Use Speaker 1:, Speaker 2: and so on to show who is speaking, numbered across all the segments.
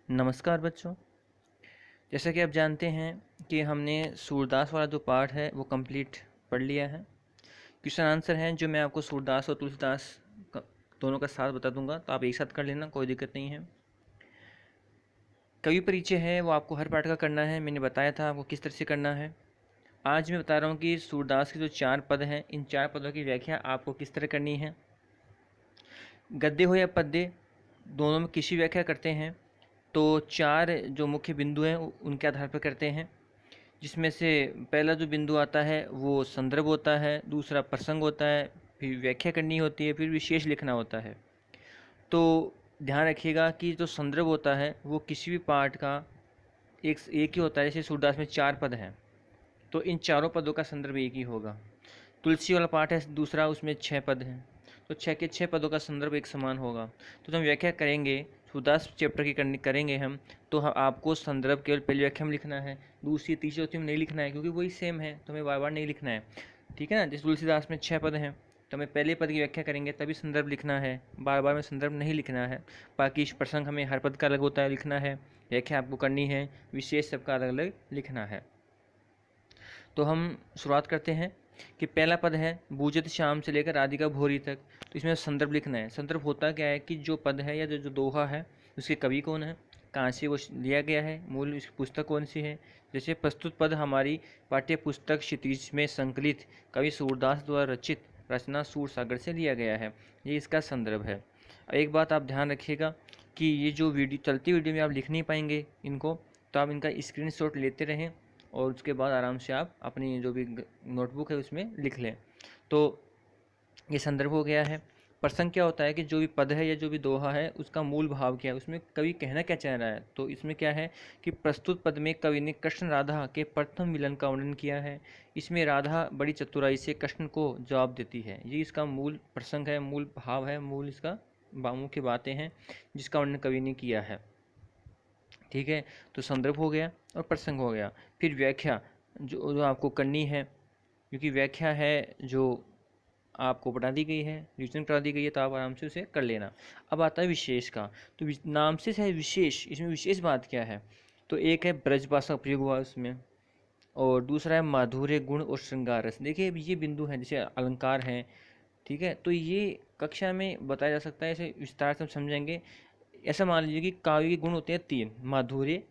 Speaker 1: नमस्कार बच्चों। जैसा कि आप जानते हैं कि हमने सूरदास वाला जो पार्ट है वो कंप्लीट पढ़ लिया है। क्वेश्चन आंसर हैं जो मैं आपको सूरदास और तुलसीदास दोनों का साथ बता दूंगा, तो आप एक साथ कर लेना, कोई दिक्कत नहीं है। कवि परिचय है वो आपको हर पार्ट का करना है, मैंने बताया था आपको किस तरह से करना है। आज मैं बता रहा हूँ कि सूरदास के जो 4 पद हैं, इन 4 पदों की व्याख्या आपको किस तरह करनी है। गद्य हो या पद्य, दोनों में किसी व्याख्या करते हैं तो 4 जो मुख्य बिंदु हैं उनके आधार पर करते हैं, जिसमें से पहला जो बिंदु आता है वो संदर्भ होता है, दूसरा प्रसंग होता है, फिर व्याख्या करनी होती है, फिर विशेष लिखना होता है। तो ध्यान रखिएगा कि जो संदर्भ होता है वो किसी भी पाठ का एक ही होता है। जैसे सूरदास में 4 पद हैं तो इन चारों पदों का संदर्भ एक ही होगा। तुलसी वाला पाठ है दूसरा, उसमें 6 पद हैं तो 6 के 6 पदों का संदर्भ एक समान होगा। तो जब हम व्याख्या करेंगे सूरदास चैप्टर की करेंगे हम, तो आपको संदर्भ केवल पहली व्याख्या में लिखना है, दूसरी तीसरी चौथी में नहीं लिखना है, क्योंकि वही सेम है तो हमें बार बार नहीं लिखना है। ठीक है ना। जैसे तुलसीदास में 6 पद हैं तो हमें पहले पद की व्याख्या करेंगे तभी संदर्भ लिखना है, बार बार में संदर्भ नहीं लिखना है। बाकी प्रसंग हमें हर पद का अलग होता है लिखना है, व्याख्या आपको करनी है, विशेष सबका अलग अलग लिखना है। तो हम शुरुआत करते हैं कि पहला पद है बूझत शाम से लेकर राधिका भोरी तक। तो इसमें संदर्भ लिखना है। संदर्भ होता क्या है कि जो पद है या जो दोहा है उसके कवि कौन है, कहाँ से वो लिया गया है, मूल इसकी पुस्तक कौन सी है। जैसे प्रस्तुत पद हमारी पाठ्य पुस्तक क्षितिज में संकलित कवि सूरदास द्वारा रचित रचना सूरसागर से लिया गया है, ये इसका संदर्भ है। एक बात आप ध्यान रखिएगा कि ये जो वीडियो चलती वीडियो में आप लिख नहीं पाएंगे इनको, तो आप इनका स्क्रीनशॉट लेते रहें और उसके बाद आराम से आप अपनी जो भी नोटबुक है उसमें लिख लें। तो ये संदर्भ हो गया है। प्रसंग क्या होता है कि जो भी पद है या जो भी दोहा है उसका मूल भाव क्या है, उसमें कवि कहना क्या चाह रहा है। तो इसमें क्या है कि प्रस्तुत पद में कवि ने कृष्ण राधा के प्रथम मिलन का वर्णन किया है। इसमें राधा बड़ी चतुराई से कृष्ण को जवाब देती है, ये इसका मूल प्रसंग है, मूल भाव है, मूल इसका मुख्य बातें हैं जिसका वर्णन कवि ने किया है। ठीक है। तो संदर्भ हो गया और प्रसंग हो गया। फिर व्याख्या जो आपको करनी है, क्योंकि व्याख्या है जो आपको पढ़ा दी गई है, रिविजन करा दी गई है, तो आप आराम से उसे कर लेना। अब आता है विशेष का। तो नाम से है विशेष, इसमें विशेष बात क्या है। तो एक है ब्रज भाषा प्रयोग हुआ उसमें, और दूसरा है माधुर्य गुण और श्रृंगार रस। देखिए ये बिंदु हैं जैसे अलंकार हैं। ठीक है। तो ये कक्षा में बताया जा सकता है, ऐसे विस्तार से हम समझेंगे। ऐसा मान लीजिए कि काव्य के गुण होते हैं 3, माधुर्य,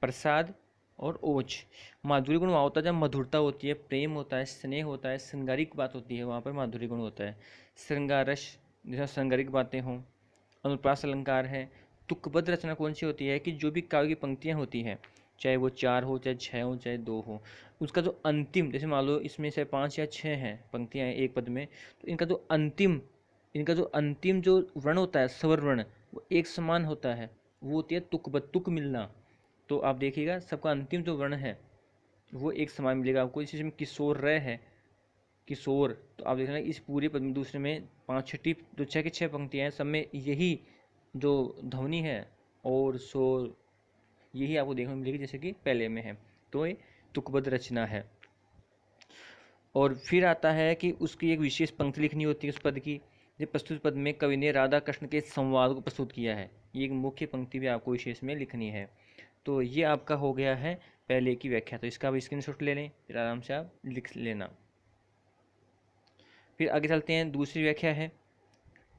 Speaker 1: प्रसाद और ओज। माधुर्य गुण वहाँ होता है जब मधुरता होती है, प्रेम होता है, स्नेह होता है, श्रृंगारिक बात होती है, वहाँ पर माधुर्य गुण होता है। श्रृंगार रस जैसा श्रृंगारिक बातें हों। अनुप्रास अलंकार है। तुकबद्ध रचना कौन सी होती है कि जो भी काव्य की पंक्तियाँ होती हैं, चाहे वो 4 हो, चाहे 6 हो, चाहे 2 हो, उसका जो अंतिम, जैसे मान लो इसमें से 5 या 6 हैं पंक्तियाँ हैं एक पद में, तो इनका जो अंतिम जो वर्ण होता है, स्वर वर्ण, वो एक समान होता है, वो होती है तुकबद्ध, तुक मिलना। तो आप देखिएगा सबका अंतिम जो वर्ण है वो एक समान मिलेगा आपको। इसी में किशोर रह है, किशोर, तो आप देखना इस पूरे पद में दूसरे में 5 छठी जो 6 की 6 पंक्तियाँ हैं सब में यही जो ध्वनि है और शोर, यही आपको देखने को मिलेगी जैसे कि पहले में है। तो ये तुकबद्ध रचना है। और फिर आता है कि उसकी एक विशेष पंक्ति लिखनी होती है उस पद की। जो प्रस्तुत पद में कवि ने राधा कृष्ण के संवाद को प्रस्तुत किया है, ये एक मुख्य पंक्ति भी आपको विशेष में लिखनी है। तो ये आपका हो गया है पहले की व्याख्या। तो इसका भी स्क्रीनशॉट ले लें, फिर आराम से आप लिख लेना। फिर आगे चलते हैं, दूसरी व्याख्या है।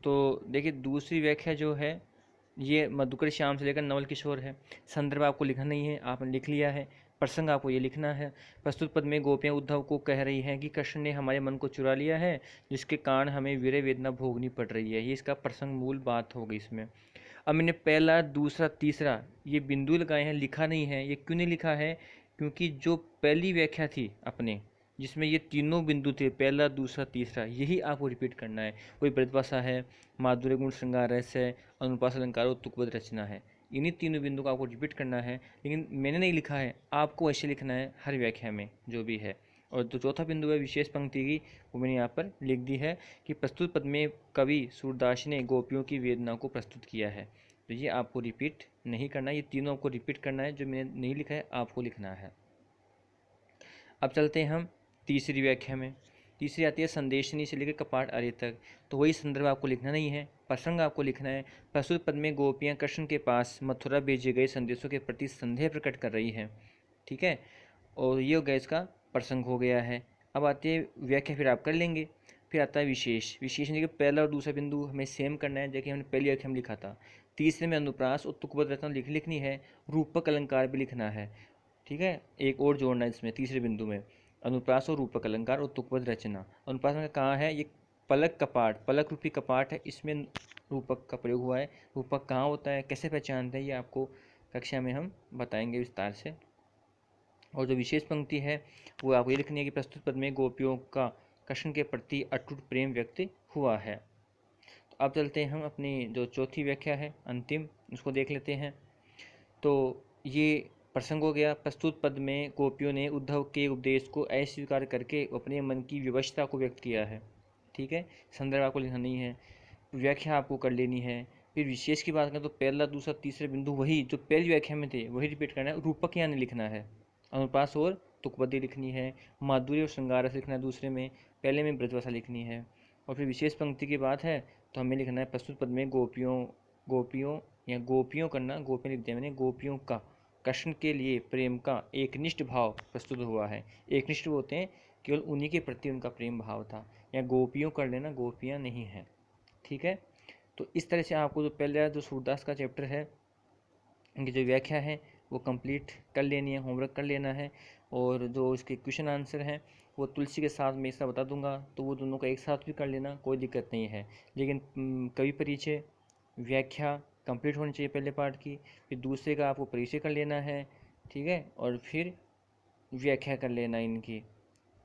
Speaker 1: तो देखिए दूसरी व्याख्या जो है ये मधुकर श्याम से लेकर नवल किशोर है। संदर्भ आपको लिखना नहीं है, आपने लिख लिया है। प्रसंग आपको ये लिखना है। प्रस्तुत पद में गोपियाँ उद्धव को कह रही हैं कि कृष्ण ने हमारे मन को चुरा लिया है, जिसके कारण हमें विरह वेदना भोगनी पड़ रही है। ये इसका प्रसंग मूल बात होगी इसमें। अब मैंने पहला दूसरा तीसरा ये बिंदु लगाए हैं, लिखा नहीं है। ये क्यों नहीं लिखा है, क्योंकि जो पहली व्याख्या थी अपने, जिसमें ये तीनों बिंदु थे, पहला दूसरा तीसरा, यही आपको रिपीट करना है। वही ब्रजभाषा है, माधुर्य गुण श्रृंगार रस है, अनुपास अलंकार और तुकबद्ध रचना है। इन्हीं तीनों बिंदु को आपको रिपीट करना है, लेकिन मैंने नहीं लिखा है, आपको ऐसे लिखना है हर व्याख्या में जो भी है। और जो चौथा बिंदु है विशेष पंक्ति की, वो मैंने यहाँ पर लिख दी है कि प्रस्तुत पद में कवि सूरदास ने गोपियों की वेदना को प्रस्तुत किया है। तो ये आपको रिपीट नहीं करना है, ये तीनों आपको रिपीट करना है, जो मैंने नहीं लिखा है आपको लिखना है। अब चलते हैं हम तीसरी व्याख्या में। तीसरी आती है संदेशनी से लेकर कपाट आर्य तक। तो वही संदर्भ आपको लिखना नहीं है, प्रसंग आपको लिखना है। प्रस्तुत पद में गोपियाँ कृष्ण के पास मथुरा भेजे गए संदेशों के प्रति संदेह प्रकट कर रही हैं। ठीक है, और ये हो गया इसका प्रसंग हो गया है। अब आती है व्याख्या, फिर आप कर लेंगे। फिर आता है विशेष। विशेष में पहला और दूसरा बिंदु हमें सेम करना है, जैसे हमने पहली व्याख्या में लिखा था। तीसरे में अनुप्रास और तुकबद्ध रचना लिखनी है, रूपक अलंकार भी लिखना है। ठीक है, एक और जोड़ना है इसमें तीसरे बिंदु में, अनुप्रास और रूपक अलंकार और तुकबद्ध रचना। अनुप्रास में कहाँ है, ये पलक कपाट, पलक रूपी कपाट है, इसमें रूपक का प्रयोग हुआ है। रूपक कहाँ होता है, कैसे पहचानते हैं, ये आपको कक्षा में हम बताएंगे विस्तार से। और जो विशेष पंक्ति है वो आपको ये लिखनी है कि प्रस्तुत पद में गोपियों का कृष्ण के प्रति अटूट प्रेम व्यक्त हुआ है। तो अब चलते हैं हम अपनी जो चौथी व्याख्या है अंतिम, उसको देख लेते हैं। तो ये प्रसंग हो गया। प्रस्तुत पद में गोपियों ने उद्धव के उपदेश को अस्वीकार करके अपने मन की विवशता को व्यक्त किया है। ठीक है, संदर्भ आपको लिखना नहीं है, व्याख्या आपको कर लेनी है। फिर विशेष की बात करें तो पहला दूसरा तीसरे बिंदु वही जो पहली व्याख्या में थे वही रिपीट करना है, रूपक यहाँ नहीं लिखना है। अनुप्रास और तुकबद्धी लिखनी है, माधुर्य और श्रृंगार रस लिखना है दूसरे में, पहले में ब्रजभाषा लिखनी है। और फिर विशेष पंक्ति की बात है तो हमें लिखना है प्रस्तुत पद में गोपियों या गोपियों करना, गोपियाँ लिख दिया मैंने, गोपियों का कृष्ण के लिए प्रेम का एकनिष्ठ भाव प्रस्तुत हुआ है। एकनिष्ठ होते हैं केवल उन्हीं के प्रति उनका प्रेम भाव था, या गोपियों कर लेना, गोपियाँ नहीं हैं। ठीक है, तो इस तरह से आपको जो पहले जो सूरदास का चैप्टर है इनकी जो व्याख्या है वो कंप्लीट कर लेनी है, होमवर्क कर लेना है। और जो इसके क्वेश्चन आंसर हैं वो तुलसी के साथ मैं इसका बता दूंगा, तो वो दोनों का एक साथ भी कर लेना, कोई दिक्कत नहीं है। लेकिन कवि परिचय व्याख्या कंप्लीट होनी चाहिए पहले पार्ट की, फिर दूसरे का आपको परिचय कर लेना है। ठीक है, और फिर व्याख्या कर लेना इनकी,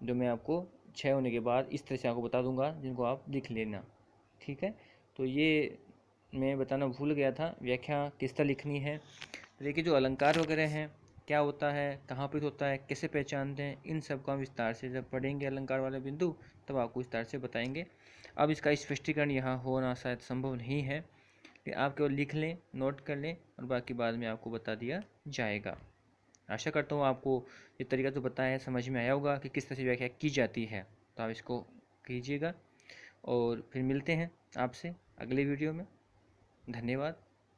Speaker 1: जो मैं आपको 6 होने के बाद इस तरह से आपको बता दूंगा, जिनको आप लिख लेना। ठीक है, तो ये मैं बताना भूल गया था, व्याख्या किस तरह लिखनी है। तो देखिए जो अलंकार वगैरह हैं, क्या होता है, कहाँ पर होता है, कैसे पहचानते हैं, इन सब का हम विस्तार से जब पढ़ेंगे अलंकार वाला बिंदु तब आपको विस्तार से बताएंगे। अब इसका स्पष्टीकरण यहाँ होना शायद संभव नहीं है, कि आप केवल लिख लें, नोट कर लें, और बाकी बाद में आपको बता दिया जाएगा। आशा करता हूँ आपको ये तरीका जो बताया है समझ में आया होगा कि किस तरह से व्याख्या की जाती है। तो आप इसको कीजिएगा, और फिर मिलते हैं आपसे अगले वीडियो में। धन्यवाद।